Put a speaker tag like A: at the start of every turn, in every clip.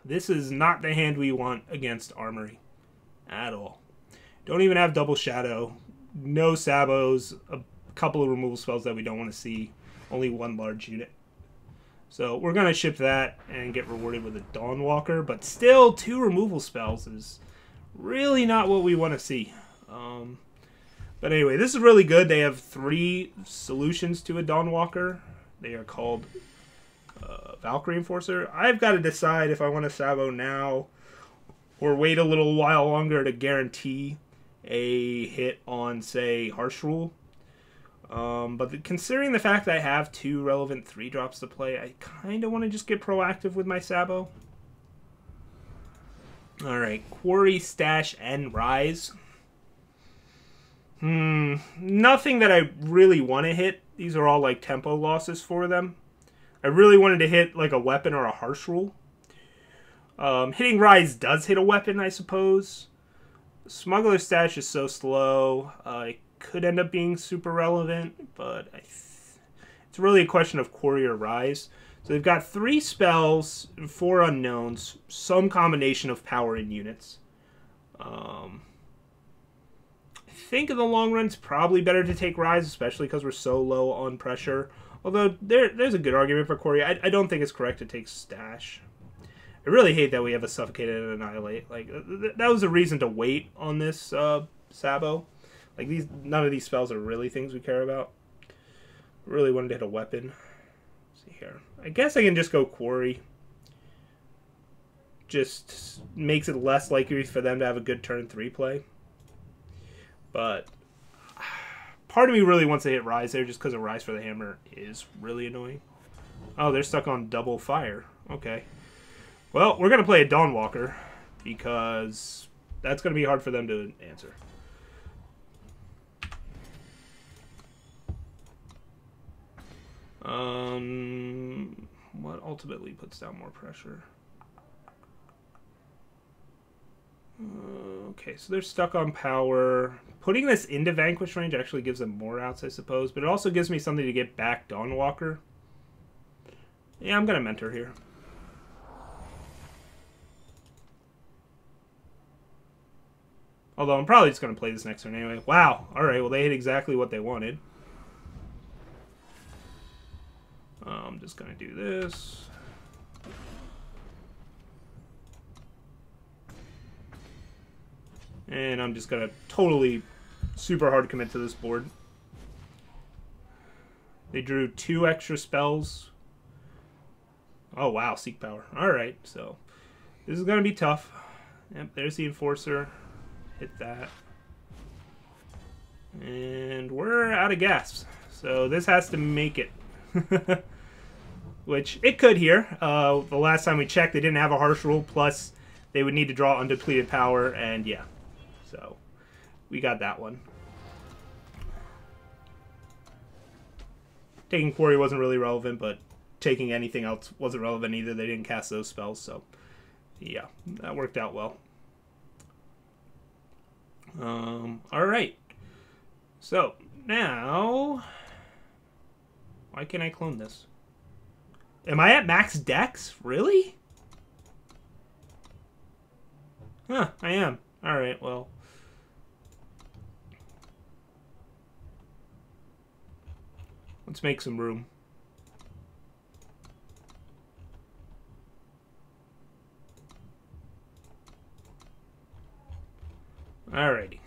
A: This is not the hand we want against Armory at all. Don't even have double shadow. No sabos. A couple of removal spells that we don't want to see. Only one large unit. So we're going to ship that and get rewarded with a Dawnwalker. But still, 2 removal spells is really not what we want to see. But anyway, this is really good. They have 3 solutions to a Dawnwalker. They are called Valkyrie Enforcer. I've got to decide if I want to Sabo now or wait a little while longer to guarantee a hit on, say, Harsh Rule. But considering the fact that I have 2 relevant 3-drops to play, I kind of want to just get proactive with my Sabo. Alright, Quarry, Stash, and Rise. Nothing that I really want to hit. These are all like tempo losses for them. I really wanted to hit like a weapon or a Harsh Rule. Hitting Rise does hit a weapon, I suppose. Smuggler Stash is so slow. It could end up being super relevant, but it's really a question of Quarry or Rise. So they've got 3 spells, 4 unknowns, some combination of power and units. I think in the long run it's probably better to take Rise, especially because we're so low on pressure. Although there's a good argument for Quarry. I don't think it's correct to take Stash. I really hate that we have a Suffocate and an Annihilate. Like that was a reason to wait on this Sabo. Like none of these spells are really things we care about. Really wanted to hit a weapon. Let's see here. I guess I can just go Quarry. Just makes it less likely for them to have a good turn 3 play. But part of me really wants to hit Rise there just because a Rise for the Hammer is really annoying. Oh, they're stuck on double fire. Okay. Well, we're going to play a Dawnwalker because that's going to be hard for them to answer. What ultimately puts down more pressure? Okay, so they're stuck on power. Putting this into Vanquish range actually gives them more outs, I suppose, but it also gives me something to get back Dawnwalker. Yeah, I'm going to Mentor here. Although I'm probably just going to play this next turn anyway. Wow, alright, well they hit exactly what they wanted. I'm just going to do this. And I'm just going to totally super hard commit to this board. They drew 2 extra spells. Oh, wow, Seek Power. Alright, so this is going to be tough. Yep, there's the Enforcer. Hit that. And we're out of gas. So this has to make it. Which it could here. The last time we checked, they didn't have a Harsh Rule. Plus, they would need to draw undepleted power. And yeah. So, we got that one. Taking Quarry wasn't really relevant, but taking anything else wasn't relevant either. They didn't cast those spells, so yeah, that worked out well. Alright. So, now, why can't I clone this? Am I at max dex? Really? Huh, I am. Alright, well. Let's make some room. Alrighty.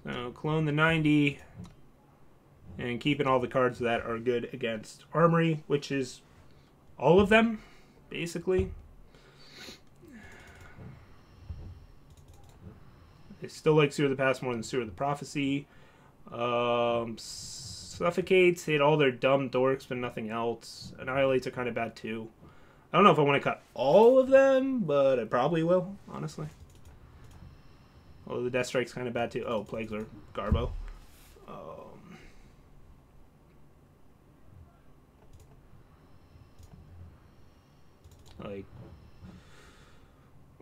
A: So clone the 90 and keeping all the cards that are good against Armory, which is all of them, basically. I still like Sewer of the Past more than Sewer of the Prophecy. Suffocates hit all their dumb dorks, but nothing else. Annihilates are kind of bad too. I don't know if I want to cut all of them, but I probably will, honestly. Although the Death Strike's kind of bad too. Oh, Plagues are Garbo.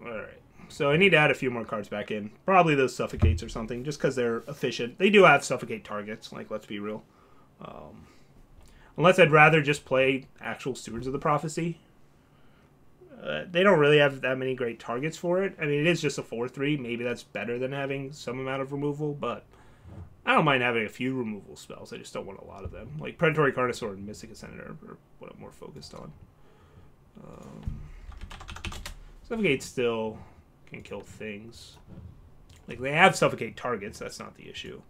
A: Alright. So I need to add a few more cards back in. Probably those Suffocates or something, just because they're efficient. They do have Suffocate targets, like, let's be real. Unless I'd rather just play actual Stewards of the Prophecy. They don't really have that many great targets for it. I mean, it is just a 4/3. Maybe that's better than having some amount of removal, but I don't mind having a few removal spells. I just don't want a lot of them. Like Predatory Carnosaur and Mystic Ascendant are what I'm more focused on. Suffocate still can kill things. Like, they have Suffocate targets. That's not the issue.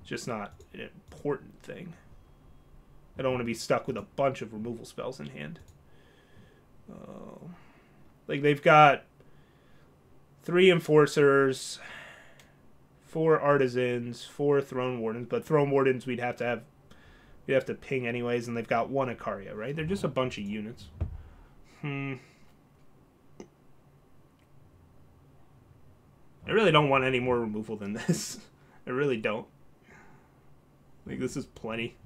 A: It's just not an important thing. I don't want to be stuck with a bunch of removal spells in hand. Like, they've got 3 Enforcers, 4 Artisans, 4 Throne Wardens, but Throne Wardens we'd have to ping anyways, and they've got 1 Icaria, right? They're just a bunch of units. I really don't want any more removal than this. I really don't. Like, this is plenty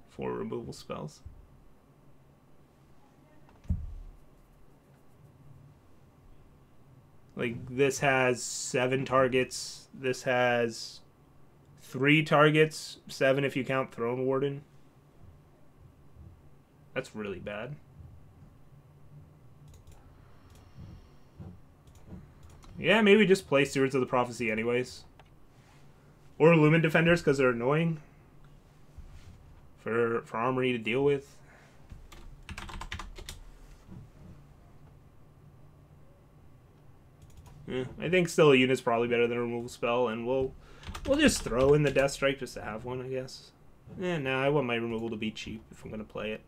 A: for removal spells. Like, this has 7 targets. This has 3 targets. 7 if you count Throne Warden. That's really bad. Yeah, maybe just play Stewards of the Prophecy anyways. Or Lumen Defenders because they're annoying. For Armory to deal with. Yeah, I think still a unit's probably better than a removal spell, and we'll just throw in the Death Strike just to have one, I guess. No, I want my removal to be cheap if I'm going to play it.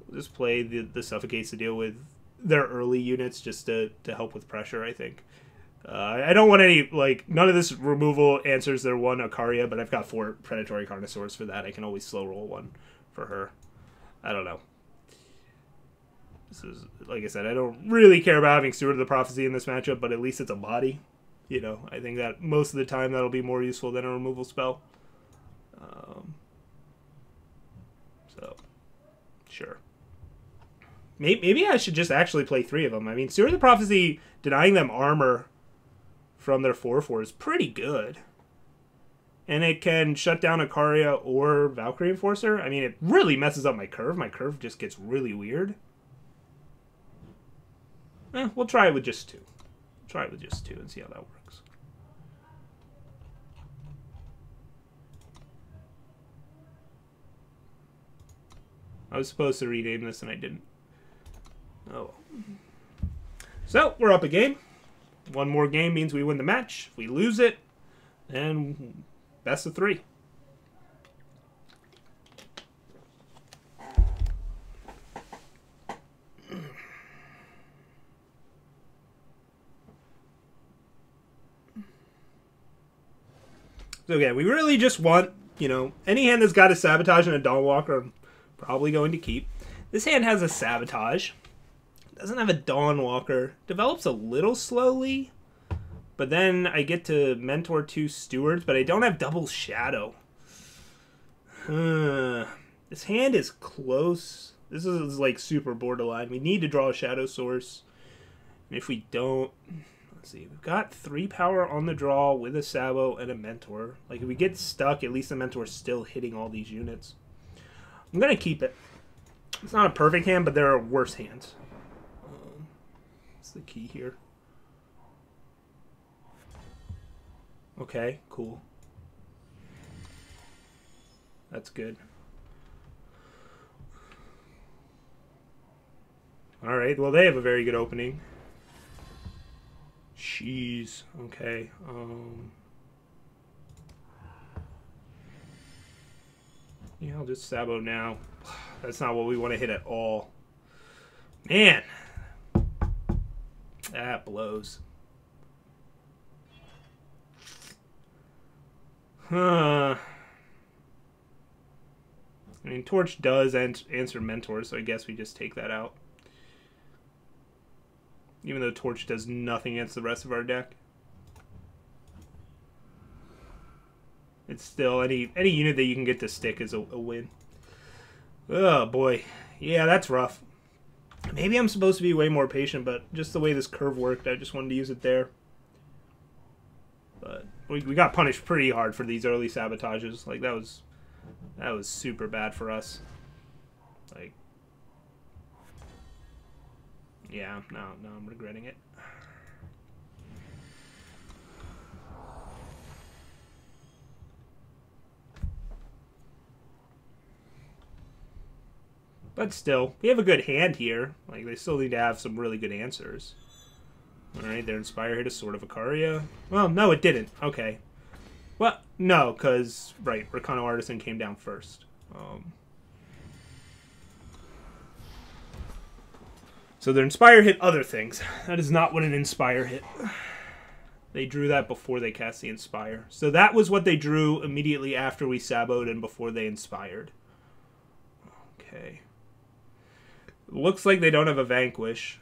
A: We'll just play the Suffocates to deal with their early units just to help with pressure, I think. I don't want any, like, none of this removal answers their 1 Icaria, but I've got 4 Predatory Carnosaurs for that. I can always slow roll 1 for her. I don't know. This is, like I said, I don't really care about having Steward of the Prophecy in this matchup, but at least it's a body. You know, I think that most of the time that'll be more useful than a removal spell. So, sure. Maybe I should just actually play 3 of them. I mean, Steward of the Prophecy denying them armor from their 4/4 is pretty good. And it can shut down Icaria or Valkyrie Enforcer. I mean, it really messes up my curve. My curve just gets really weird. We'll try it with just 2. Try it with just 2 and see how that works. I was supposed to rename this and I didn't. Oh. So, we're up a game. 1 more game means we win the match. If we lose it, then best of 3. So, okay, we really just want, you know, any hand that's got a Sabotage and a Dawnwalker, I'm probably going to keep. This hand has a Sabotage. Doesn't have a Dawnwalker. Develops a little slowly. But then I get to mentor 2 Stewards, but I don't have double Shadow. This hand is close. This is like super borderline. We need to draw a Shadow Source. And if we don't... Let's see. We've got 3 power on the draw with a Sabo and a Mentor. Like, if we get stuck, at least the Mentor's still hitting all these units. I'm going to keep it. It's not a perfect hand, but there are worse hands. That's the key here. Okay, cool. That's good. Alright, well, they have a very good opening. Jeez. Okay. Yeah, I'll just Sabo now. That's not what we want to hit at all. Man. That blows. I mean, Torch does answer Mentor, so I guess we just take that out. Even though Torch does nothing against the rest of our deck. It's still, any unit that you can get to stick is a win. Oh, boy. Yeah, that's rough. Maybe I'm supposed to be way more patient, but just the way this curve worked, I just wanted to use it there. But we got punished pretty hard for these early Sabotages. Like, that was super bad for us. Like, Yeah, no, I'm regretting it. But still, we have a good hand here. Like, they still need to have some really good answers. Alright, their Inspire hit a Sword of Ikaria. Well, no, it didn't. Okay. Well, no, because, right, Recano Artisan came down first. So their Inspire hit other things. That is not what an Inspire hit. They drew that before they cast the Inspire. So that was what they drew immediately after we saboed and before they Inspired. Okay. Looks like they don't have a Vanquish.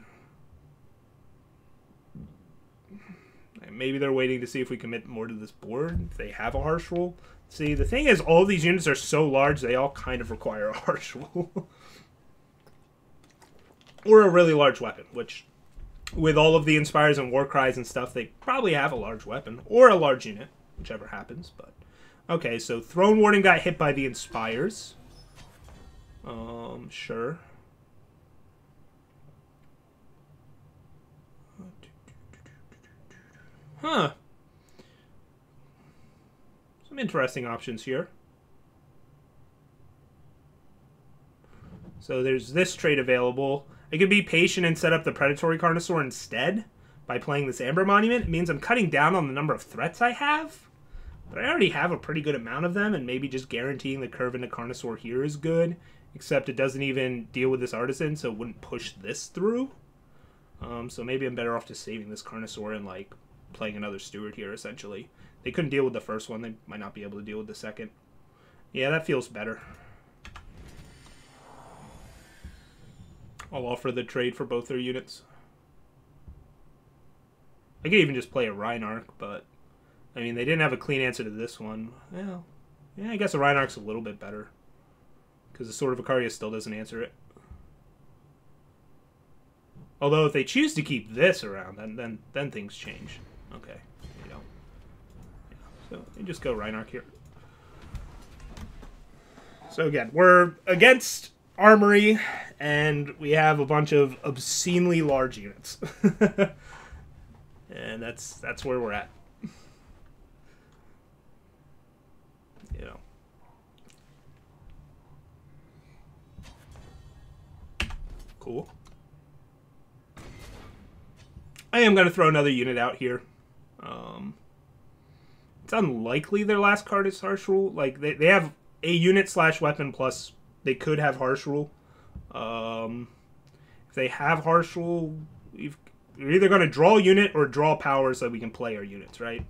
A: Maybe they're waiting to see if we commit more to this board. If they have a Harsh Rule. See, the thing is, all these units are so large, they all kind of require a Harsh Rule. Or a really large weapon, which, with all of the Inspires and War Cries and stuff, they probably have a large weapon. Or a large unit, whichever happens. But okay, so Throne Warden got hit by the Inspires. Sure. Huh. Some interesting options here. So there's this trait available. I could be patient and set up the Predatory Carnosaur instead by playing this Amber Monument. It means I'm cutting down on the number of threats I have. But I already have a pretty good amount of them, and maybe just guaranteeing the curve into Carnosaur here is good. Except it doesn't even deal with this Artisan, so it wouldn't push this through. So maybe I'm better off just saving this Carnosaur and, like, playing another Steward here, essentially. They couldn't deal with the first one. They might not be able to deal with the second. Yeah, that feels better. I'll offer the trade for both their units. I could even just play a Rhinarch, but... I mean, they didn't have a clean answer to this one. Well, yeah, I guess a Rhinarch's a little bit better. Because the Sword of Ikaria still doesn't answer it. Although, if they choose to keep this around, then things change. Okay, you know. Yeah. So, they just go Rhinarch here. So again, we're against Armory, and we have a bunch of obscenely large units. And that's where we're at. You know. Cool. I am going to throw another unit out here. It's unlikely their last card is Harsh Rule. Like, they have a unit / weapon plus they could have Harsh Rule. If they have Harsh Rule, we're either going to draw a unit or draw power so that we can play our units, right?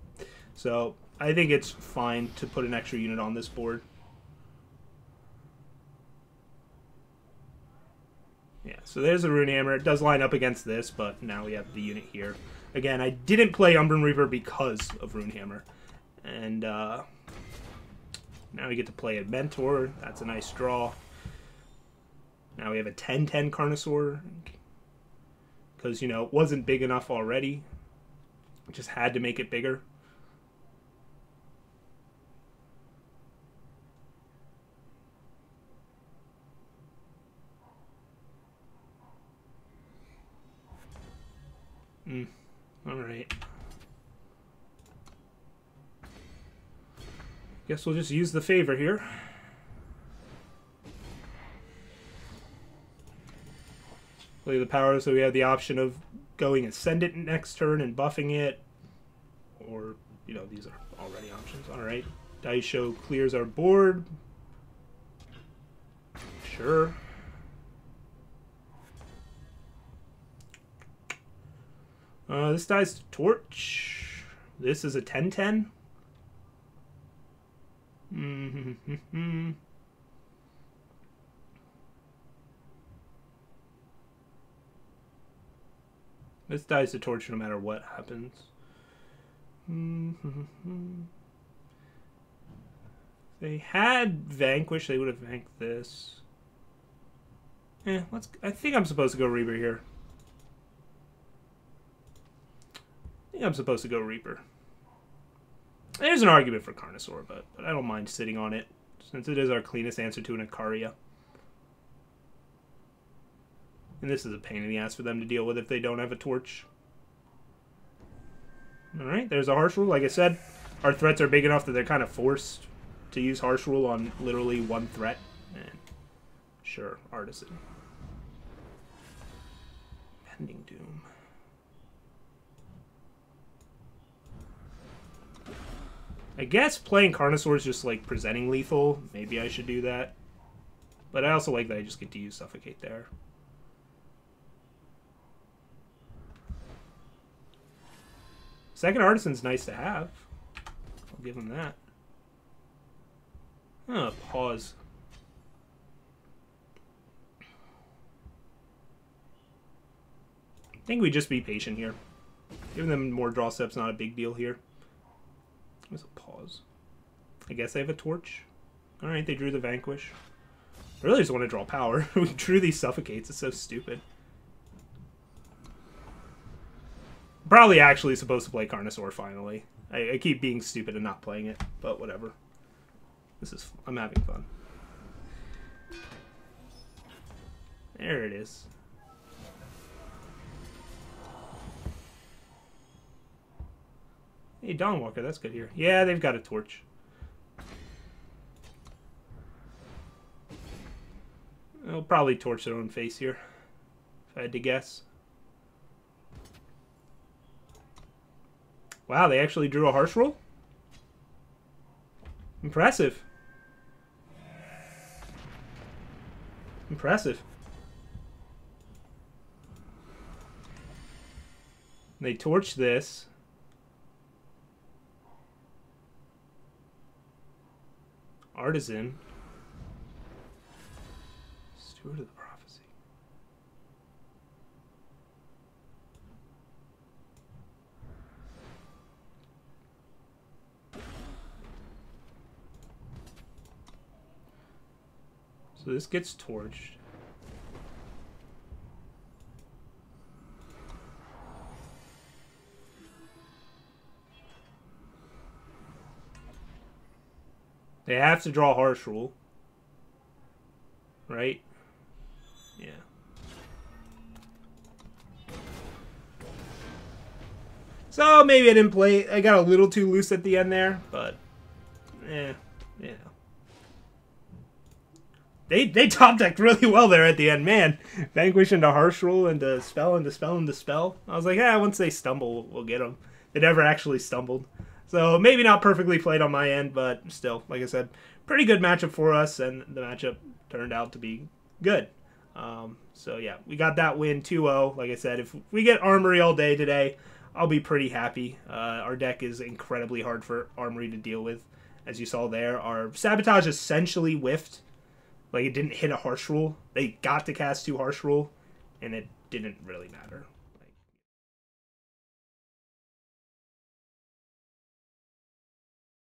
A: So I think it's fine to put an extra unit on this board. Yeah, so there's a Runehammer. It does line up against this, but now we have the unit here. Again, I didn't play Umbran Reaper because of Runehammer. And now we get to play a Mentor. That's a nice draw. Now we have a 10-10 Carnosaur. Because, you know, it wasn't big enough already. Just had to make it bigger. Alright. Guess we'll just use the favor here. Play the power so we have the option of going Ascendant next turn and buffing it. Or, you know, these are already options. Alright. Daisho clears our board. Sure. This dies to Torch. This is a 10-10. This dies to Torch no matter what happens. If they had Vanquish, they would have vanked this. I think I'm supposed to go Reaper here. I'm supposed to go Reaper. There's an argument for Carnosaur, but I don't mind sitting on it, since it is our cleanest answer to an Ikaria. And this is a pain in the ass for them to deal with if they don't have a torch. Alright, there's a Harsh Rule. Like I said, our threats are big enough that they're kind of forced to use Harsh Rule on literally one threat. And sure, Artisan. Pending Doom. I guess playing Carnosaur is just like presenting lethal. Maybe I should do that. But I also like that I just get to use Suffocate there. Second Artisan's nice to have. I'll give him that. Oh, pause. I think we just be patient here. Giving them more draw steps, not a big deal here. There's a pause. I guess they have a torch. Alright, they drew the Vanquish. I really just want to draw power. We drew these Suffocates. It's so stupid. Probably actually supposed to play Carnosaur finally. I keep being stupid and not playing it, but whatever. I'm having fun. There it is. Hey, Dawnwalker, that's good here. Yeah, they've got a torch. They'll probably torch their own face here, if I had to guess. Wow, they actually drew a Harsh Rule? Impressive. Impressive. They torch this. Artisan. Steward of the Prophecy. So this gets torched. They have to draw Harsh Rule. Right? Yeah. So maybe I didn't play. I got a little too loose at the end there, but yeah. They top decked really well there at the end, man. Vanquish into Harsh Rule into Spell into Spell into Spell. I was like, once they stumble, we'll get them. They never actually stumbled. So maybe not perfectly played on my end, but still, like I said, pretty good matchup for us, and the matchup turned out to be good. So yeah, we got that win 2-0. Like I said, if we get Armory all day today, I'll be pretty happy. Our deck is incredibly hard for Armory to deal with. As you saw there, our Sabotage essentially whiffed. Like, it didn't hit a Harsh Rule. They got to cast 2 Harsh Rule, and it didn't really matter.